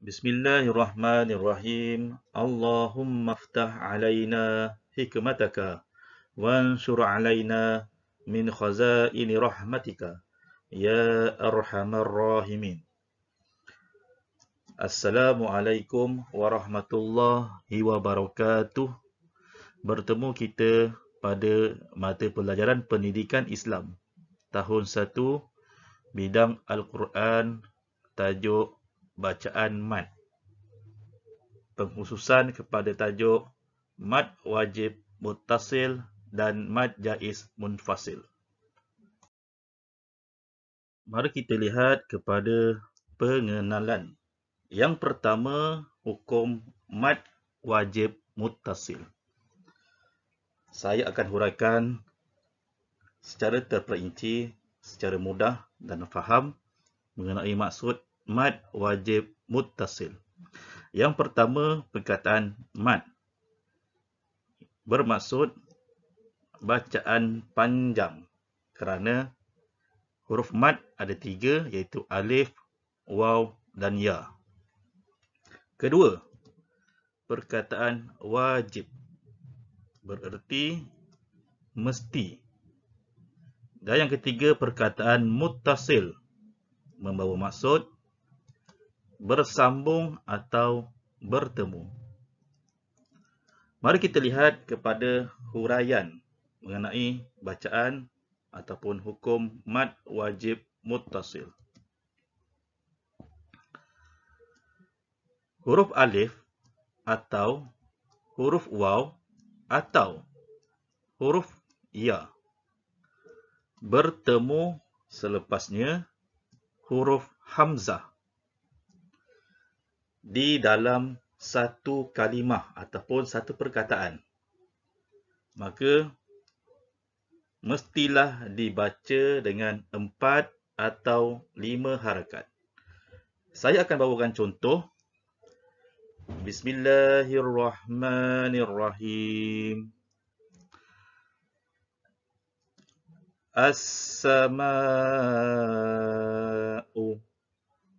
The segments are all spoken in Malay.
Bismillahirrahmanirrahim. Allahumma ftah alaina hikmataka wanshur alaina min khazaini rahmatika ya arhamar rahimin. Assalamualaikum warahmatullahi wabarakatuh. Bertemu kita pada mata pelajaran Pendidikan Islam tahun 1 bidang Al-Quran, tajuk bacaan mad. Pengkhususan kepada tajuk mad wajib muttasil dan mad jaiz munfasil. Mari kita lihat kepada pengenalan. Yang pertama, hukum mad wajib muttasil. Saya akan huraikan secara terperinci, secara mudah dan faham mengenai maksud mad wajib muttasil. Yang pertama, perkataan mad bermaksud bacaan panjang kerana huruf mad ada 3, iaitu alif, waw dan ya. Kedua, perkataan wajib bererti mesti. Dan yang ketiga, perkataan muttasil membawa maksud bersambung atau bertemu. Mari kita lihat kepada huraian mengenai bacaan ataupun hukum mad wajib muttasil. Huruf alif atau huruf waw atau huruf ya bertemu selepasnya huruf hamzah di dalam satu kalimah ataupun satu perkataan, maka mestilah dibaca dengan 4 atau 5 harakat. Saya akan bawakan contoh. Bismillahirrahmanirrahim. As-sama'u.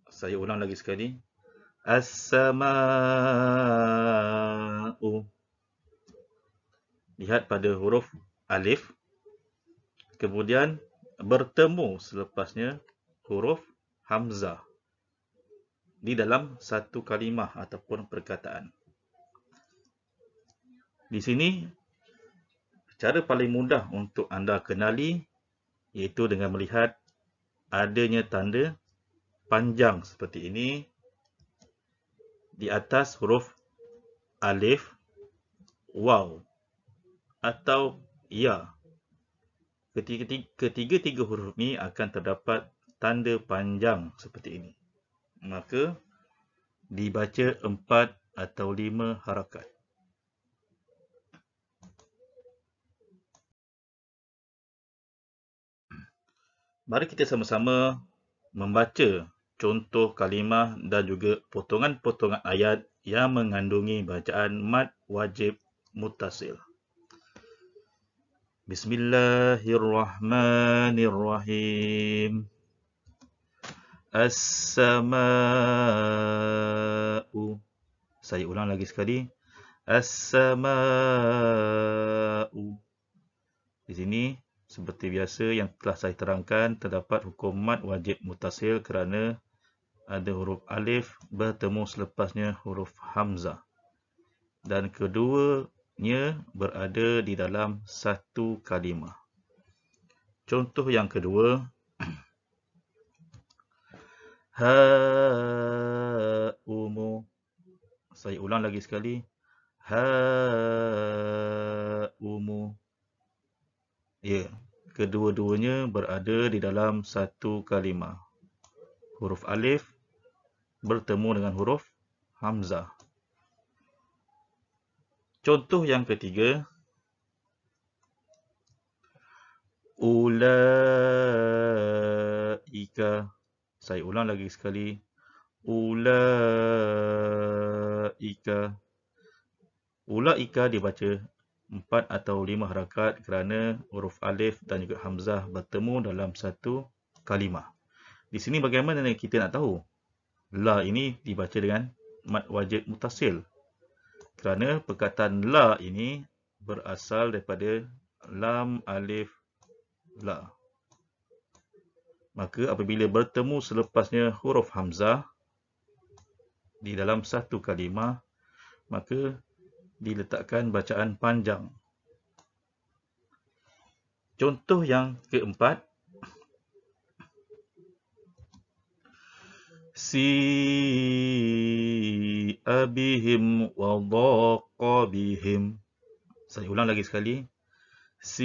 Saya ulang lagi sekali. As-sama'u. Lihat pada huruf alif. Kemudian bertemu selepasnya huruf hamzah di dalam satu kalimah ataupun perkataan. Di sini, cara paling mudah untuk anda kenali iaitu dengan melihat adanya tanda panjang seperti ini di atas huruf alif, waw atau ya. Ketiga-tiga huruf ini akan terdapat tanda panjang seperti ini. Maka dibaca 4 atau 5 harakat. Mari kita sama-sama membaca contoh kalimah dan juga potongan-potongan ayat yang mengandungi bacaan mad wajib muttasil. Bismillahirrahmanirrahim. As-sama'u. Saya ulang lagi sekali. As-sama'u. Di sini, seperti biasa yang telah saya terangkan, terdapat hukum mad wajib muttasil kerana ada huruf alif bertemu selepasnya huruf hamzah. Dan keduanya berada di dalam satu kalimah. Contoh yang kedua. Ha-umu. Saya ulang lagi sekali. Ha-umu. Ya, kedua-duanya berada di dalam satu kalimah. Huruf alif bertemu dengan huruf hamzah. Contoh yang ketiga. Ulaika. Saya ulang lagi sekali. Ulaika. Ulaika dibaca 4 atau 5 harakat kerana huruf alif dan juga hamzah bertemu dalam satu kalimah. Di sini bagaimana kita nak tahu La ini dibaca dengan mad wajib mutasil. Kerana perkataan la ini berasal daripada lam, alif, la. Maka apabila bertemu selepasnya huruf hamzah di dalam satu kalimah, maka diletakkan bacaan panjang. Contoh yang keempat, si'a bihim wa dhaqa bihim. Saya ulang lagi sekali. Si'a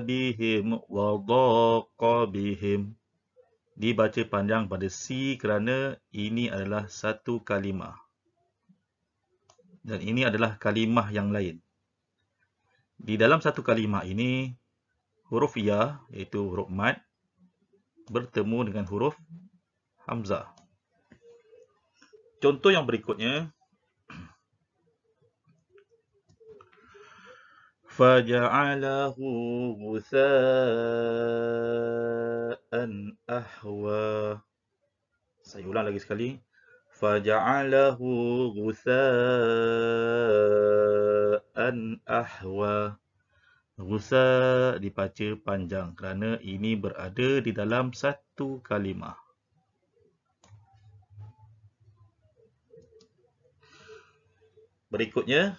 bihim wa dhaqa bihim. Dibaca panjang pada si kerana ini adalah satu kalimah. Dan ini adalah kalimah yang lain. Di dalam satu kalimah ini, huruf ya, iaitu huruf mad, bertemu dengan huruf hamzah. Contoh yang berikutnya, faja'alahu ghutha'an ahwa. Saya ulang lagi sekali. Faja'alahu ghutha'an ahwa. Ghusa dibaca panjang kerana ini berada di dalam satu kalimah. Berikutnya,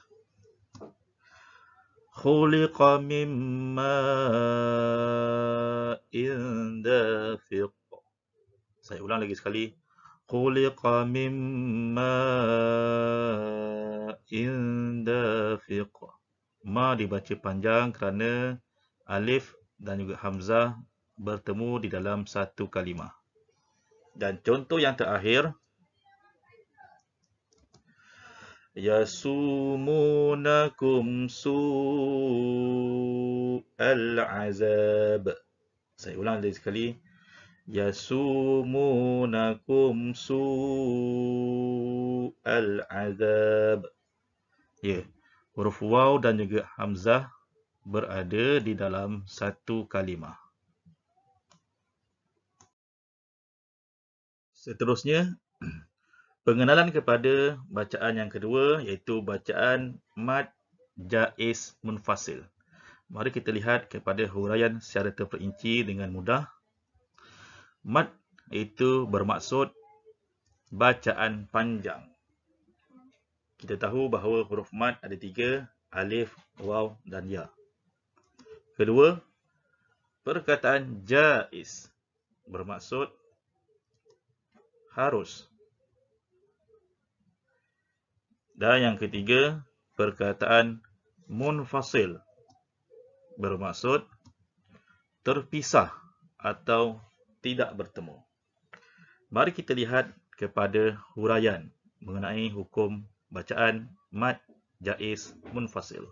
khuliqa min ma'in dafiq. Saya ulang lagi sekali. Khuliqa min ma'in dafiq. Ma dibaca panjang kerana alif dan juga hamzah bertemu di dalam satu kalimah. Dan contoh yang terakhir, yasumunakum su'al azab. Saya ulang lagi sekali. Yasumunakum su'al azab. Ya, huruf waw dan juga hamzah berada di dalam satu kalimah. Seterusnya, pengenalan kepada bacaan yang kedua, iaitu bacaan mad jaiz munfasil. Mari kita lihat kepada huraian secara terperinci dengan mudah. Mad itu bermaksud bacaan panjang. Kita tahu bahawa huruf mad ada 3, alif, waw dan ya. Kedua, perkataan jaiz bermaksud harus. Dan yang ketiga, perkataan munfasil bermaksud terpisah atau tidak bertemu. Mari kita lihat kepada huraian mengenai hukum bacaan mad jaiz munfasil.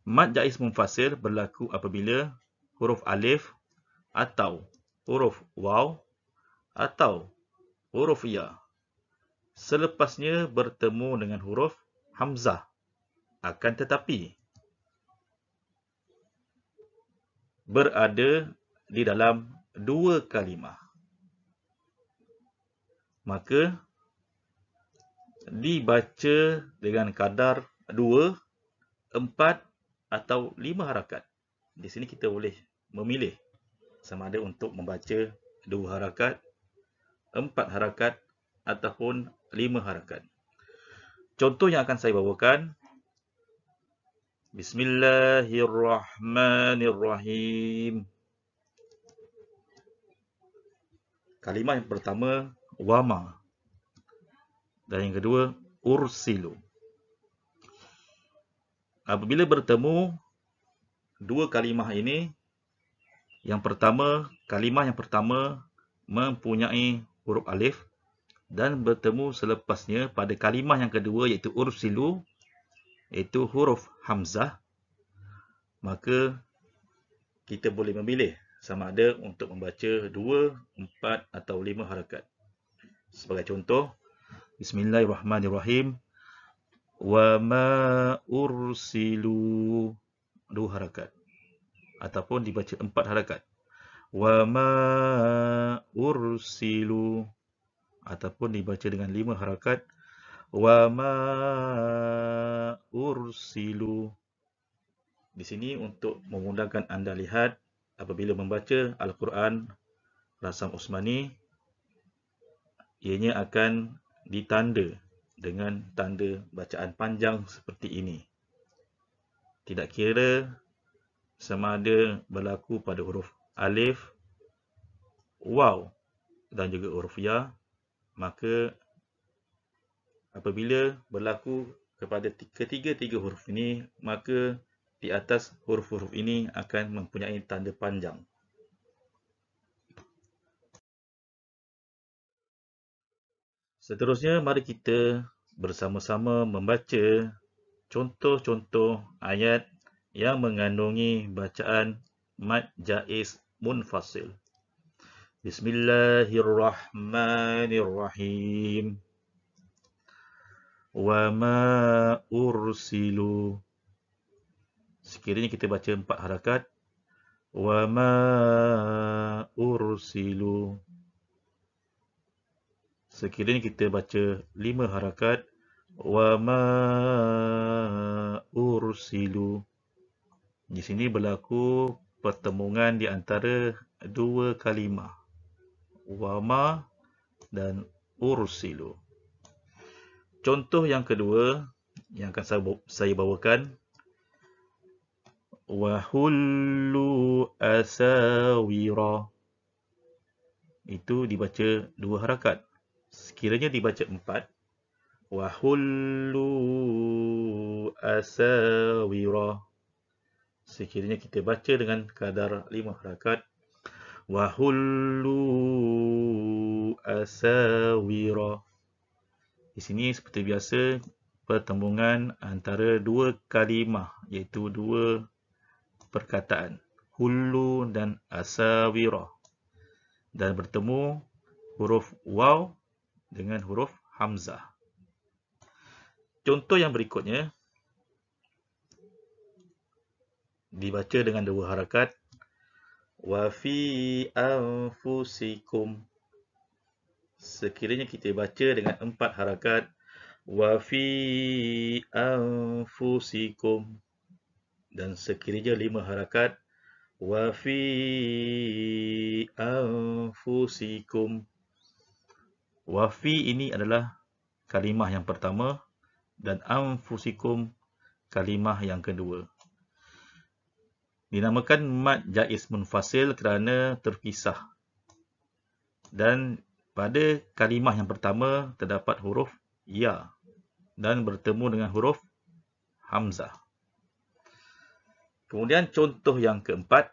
Mad jaiz munfasil berlaku apabila huruf alif atau huruf waw atau huruf ya selepasnya bertemu dengan huruf hamzah. Akan tetapi berada di dalam dua kalimah, maka dibaca dengan kadar 2, 4 atau 5 harakat. Di sini kita boleh memilih sama ada untuk membaca 2 harakat, 4 harakat ataupun 5 harakat. Contoh yang akan saya bawakan, Bismillahirrahmanirrahim. Kalimah yang pertama, wama. Dan yang kedua, ursilu. Apabila bertemu dua kalimah ini, kalimah yang pertama mempunyai huruf alif dan bertemu selepasnya pada kalimah yang kedua iaitu ursilu, iaitu huruf hamzah, maka kita boleh memilih sama ada untuk membaca 2, 4 atau 5 harakat. Sebagai contoh, Bismillahirrahmanirrahim. Wa ma ursilu, 2 harakat. ataupun dibaca 4 harakat. Wa ma ursilu ataupun dibaca dengan 5 harakat. Wa ma ursilu. Di sini untuk memudahkan anda lihat apabila membaca Al-Quran Rasam Usmani, ianya akan ditanda dengan tanda bacaan panjang seperti ini. Tidak kira sama ada berlaku pada huruf alif, waw dan juga huruf ya, maka apabila berlaku kepada ketiga-tiga huruf ini, maka di atas huruf-huruf ini akan mempunyai tanda panjang. Seterusnya, mari kita bersama-sama membaca contoh-contoh ayat yang mengandungi bacaan mad jaiz munfasil. Bismillahirrahmanirrahim. Wa ma ursilu. Sekiranya kita baca 4 harakat. Wa ma ursilu. Sekiranya kita baca 5 harakat. Wa ma ursilu. Di sini berlaku pertemuan di antara dua kalimah. Wa ma dan ursilu. Contoh yang kedua yang akan saya bawakan. Wa hullu asawira. Itu dibaca 2 harakat. Sekiranya dibaca 4. Wa hullu asawira. Sekiranya kita baca dengan kadar 5 harakat. Wa hullu asawira. Di sini seperti biasa pertembungan antara dua kalimah, iaitu dua perkataan, hullu dan asawira, dan bertemu huruf waw dengan huruf hamzah. Contoh yang berikutnya dibaca dengan 2 harakat. Wa fi anfusikum. Sekiranya kita baca dengan 4 harakat. Wa fi anfusikum. Dan sekiranya 5 harakat. Wa fi anfusikum. Wa fi ini adalah kalimah yang pertama dan anfusikum kalimah yang kedua. Dinamakan mad jaiz munfasil kerana terpisah. Dan pada kalimah yang pertama terdapat huruf ya dan bertemu dengan huruf hamzah. Kemudian contoh yang keempat.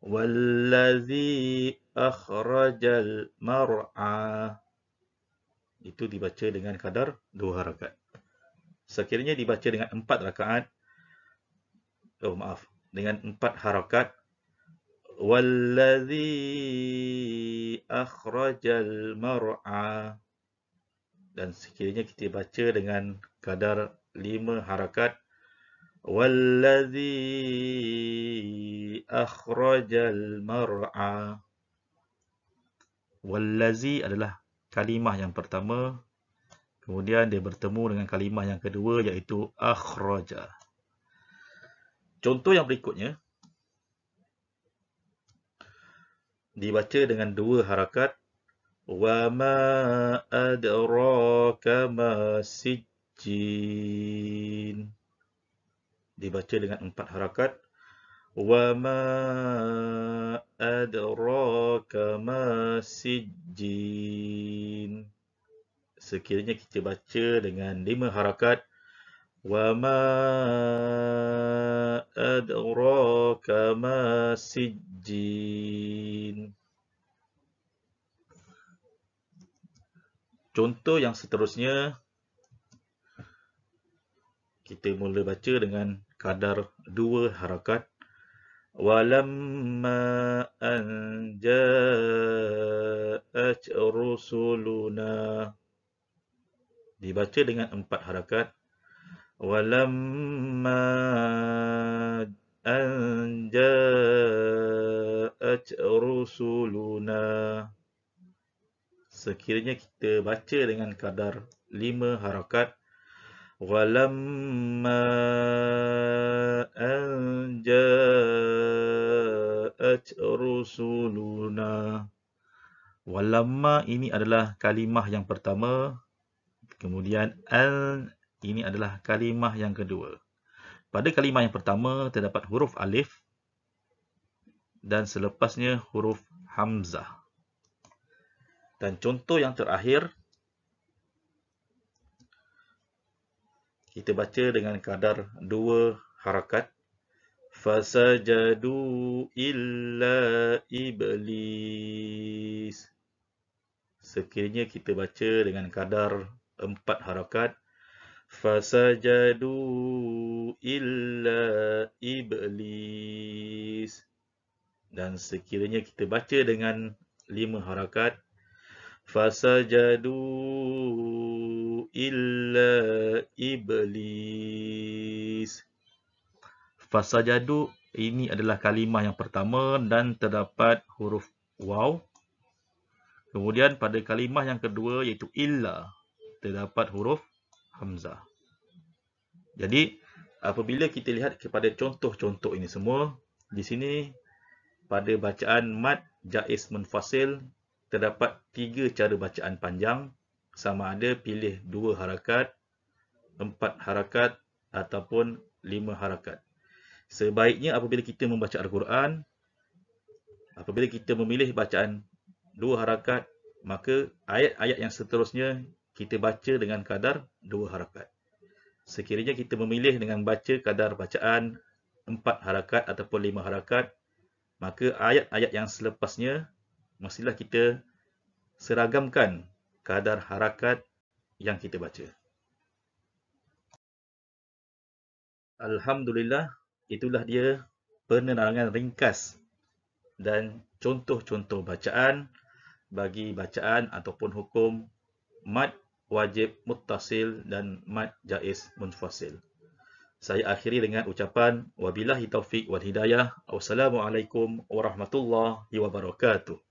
Wallazi akhrajal mar'a. Itu dibaca dengan kadar 2 harakat. Sekiranya dibaca dengan 4 rakaat. Dengan 4 harakat. Wallazi akhrajal mar'a. Dan sekiranya kita baca dengan kadar 5 harakat. Wallazi akhrajal mar'a. Wallazi adalah kalimah yang pertama. Kemudian dia bertemu dengan kalimah yang kedua, iaitu akhraja. Contoh yang berikutnya dibaca dengan 2 harakat. Wa ma adraka ma sijjin. Dibaca dengan 4 harakat. Wa ma adraka ma sijjin. Sekiranya kita baca dengan 5 harakat. Wa ma adraka ma sijjin. Contoh yang seterusnya, kita mula baca dengan kadar 2 harakat. Walamma an ja'at rusuluna. Dibaca dengan 4 harakat. walamma an ja'at rusuluna. Sekiranya kita baca dengan kadar 5 harakat, walamma an ja'at rusuluna. Walamma ini adalah kalimah yang pertama, kemudian al ini adalah kalimah yang kedua. Pada kalimah yang pertama terdapat huruf alif dan selepasnya huruf hamzah. Dan contoh yang terakhir, kita baca dengan kadar 2 harakat. Fasajadu illa iblis. Sekiranya kita baca dengan kadar 4 harakat. Fasajadu illa iblis. Dan sekiranya kita baca dengan 5 harakat. Fasajadu illa iblis. Fasajadu ini adalah kalimah yang pertama dan terdapat huruf waw. Kemudian pada kalimah yang kedua iaitu illa terdapat huruf hamzah. Jadi apabila kita lihat kepada contoh-contoh ini semua, di sini pada bacaan mad jaiz munfasil terdapat 3 cara bacaan panjang, sama ada pilih 2 harakat, 4 harakat ataupun 5 harakat. Sebaiknya apabila kita membaca Al-Quran, apabila kita memilih bacaan 2 harakat, maka ayat-ayat yang seterusnya kita baca dengan kadar 2 harakat. Sekiranya kita memilih dengan baca kadar bacaan 4 harakat ataupun 5 harakat, maka ayat-ayat yang selepasnya mestilah kita seragamkan kadar harakat yang kita baca. Alhamdulillah, itulah dia penerangan ringkas dan contoh-contoh bacaan bagi bacaan ataupun hukum mad wajib muttasil dan mad jaiz munfasil. Saya akhiri dengan ucapan wabillahi taufiq wal hidayah. Wassalamualaikum warahmatullahi wabarakatuh.